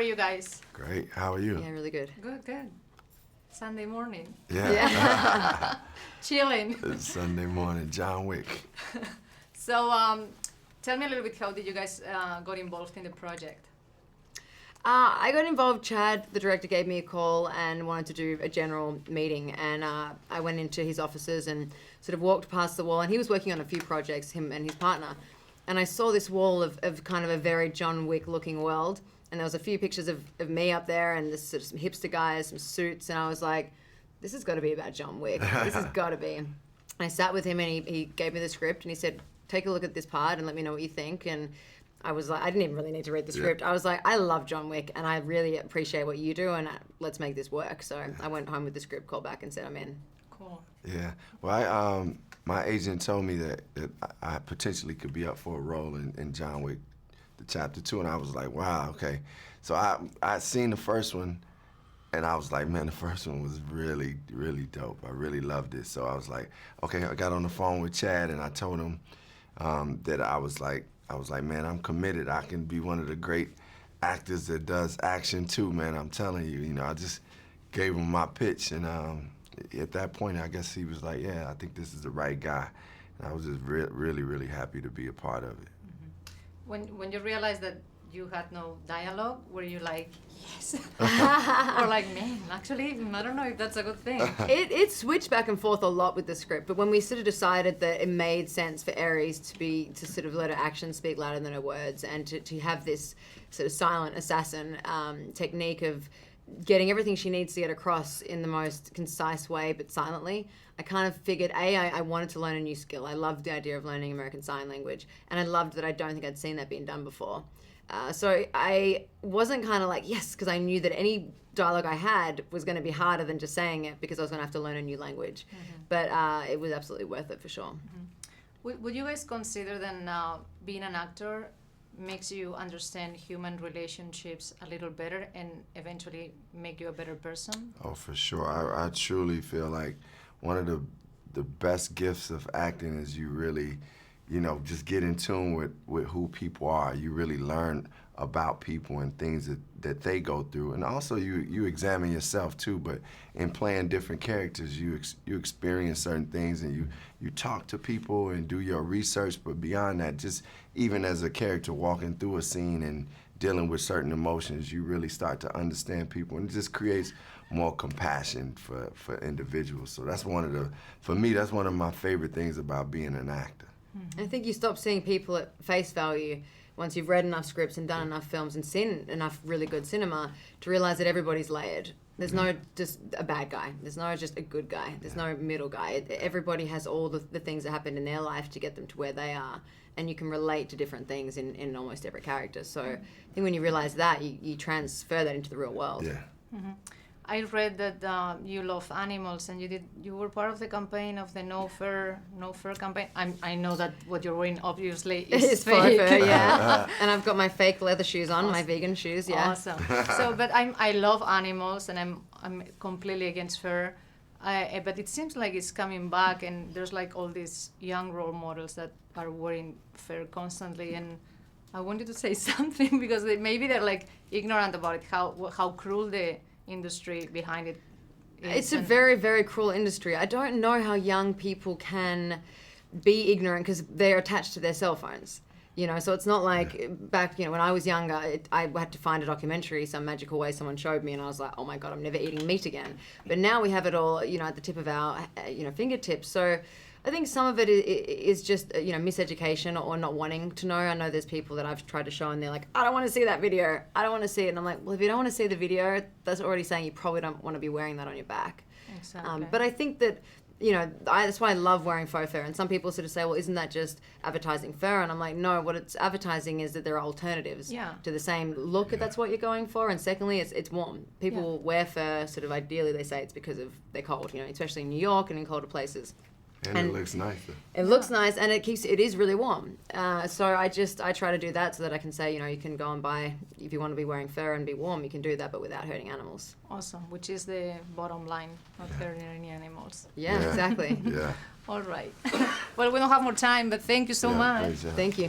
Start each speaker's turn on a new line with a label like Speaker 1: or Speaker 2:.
Speaker 1: you guys?
Speaker 2: Great. How are you?
Speaker 3: Yeah, really good.
Speaker 1: Good, good. Sunday morning.
Speaker 2: Yeah.
Speaker 1: Chilling.
Speaker 2: It's Sunday morning, John Wick.
Speaker 1: So, tell me a little bit, how did you guys got involved in the project?
Speaker 3: I got involved. Chad, the director, gave me a call and wanted to do a general meeting. And I went into his offices and sort of walked past the wall. And he was working on a few projects, him and his partner. And I saw this wall of kind of a very John Wick looking world. And there was a few pictures of me up there and this sort of some hipster guys, some suits. And I was like, this has got to be about John Wick. This has got to be. And I sat with him and he gave me the script and he said, take a look at this part and let me know what you think. And I was like, I didn't even really need to read the script. I was like, I love John Wick and I really appreciate what you do and let's make this work. So I went home with the script, called back and said, I'm in.
Speaker 1: Cool.
Speaker 2: Yeah. Well, my agent told me that I potentially could be up for a role in John Wick, the Chapter 2, and I was like, wow, okay. So I'd seen the first one, and I was like, man, the first one was really, really dope. I really loved it. So I was like, okay, I got on the phone with Chad, and I told him that I was like, man, I'm committed. I can be one of the great actors that does action too, man. I'm telling you, I just gave him my pitch, and at that point, I guess he was like, yeah, I think this is the right guy. And I was just really, really happy to be a part of it.
Speaker 1: Mm-hmm. When you realized that you had no dialogue, were you like, yes? Or like, man, actually, I don't know if that's a good thing.
Speaker 3: It switched back and forth a lot with the script, but when we sort of decided that it made sense for Ares to sort of let her actions speak louder than her words and to have this sort of silent assassin technique of getting everything she needs to get across in the most concise way, but silently, I kind of figured, I wanted to learn a new skill. I loved the idea of learning American Sign Language, and I loved that I don't think I'd seen that being done before. So I wasn't kind of like, yes, because I knew that any dialogue I had was going to be harder than just saying it because I was going to have to learn a new language. Mm-hmm. But it was absolutely worth it for sure.
Speaker 1: Mm-hmm. Would you guys consider then being an actor makes you understand human relationships a little better and eventually make you a better person?
Speaker 2: Oh, for sure. I truly feel like one of the best gifts of acting is you really, just get in tune with who people are. You really learn about people and things that they go through. And also you examine yourself too, but in playing different characters, you experience certain things and you talk to people and do your research, but beyond that, just even as a character walking through a scene and dealing with certain emotions, you really start to understand people, and it just creates more compassion for individuals. So that's for me, that's one of my favorite things about being an actor.
Speaker 3: Mm-hmm. I think you stop seeing people at face value once you've read enough scripts and done enough films and seen enough really good cinema to realize that everybody's layered. There's no just a bad guy. There's no just a good guy. There's no middle guy. Everybody has all the things that happened in their life to get them to where they are. And you can relate to different things in almost every character. So I think when you realize that, you transfer that into the real world.
Speaker 2: Yeah.
Speaker 1: Mm-hmm. I read that you love animals, and you were part of the campaign of the No Fur campaign. I know that what you're wearing obviously is fake.
Speaker 3: Fur, yeah. And I've got my fake leather shoes on, my vegan shoes, yeah.
Speaker 1: Awesome. So, but I love animals, and I'm completely against fur. But it seems like it's coming back, and there's like all these young role models that are wearing fur constantly, and I wanted to say something because maybe they're like ignorant about it, how cruel the industry behind it is.
Speaker 3: It's a very, very cruel industry. I don't know how young people can be ignorant because they're attached to their cell phones. So it's not like back, when I was younger, I had to find a documentary, some magical way someone showed me, and I was like, oh my God, I'm never eating meat again. But now we have it all, at the tip of our, fingertips. So I think some of it is just, miseducation or not wanting to know. I know there's people that I've tried to show and they're like, I don't want to see that video. I don't want to see it. And I'm like, well, if you don't want to see the video, that's already saying you probably don't want to be wearing that on your back.
Speaker 1: Exactly.
Speaker 3: But I think that, that's why I love wearing faux fur. And some people sort of say, well, isn't that just advertising fur? And I'm like, no, what it's advertising is that there are alternatives to the same look, if that's what you're going for. And secondly, it's warm. People wear fur, sort of ideally, they say it's because of they're cold, especially in New York and in colder places.
Speaker 2: And it looks nice.
Speaker 3: It looks nice, and it is really warm. So I try to do that so that I can say, you can go and buy, if you want to be wearing fur and be warm, you can do that, but without hurting animals.
Speaker 1: Awesome, which is the bottom line, not hurting any animals.
Speaker 3: Yeah. Exactly.
Speaker 2: Yeah.
Speaker 1: All right. Well, we don't have more time, but thank you so much.
Speaker 3: Thank you.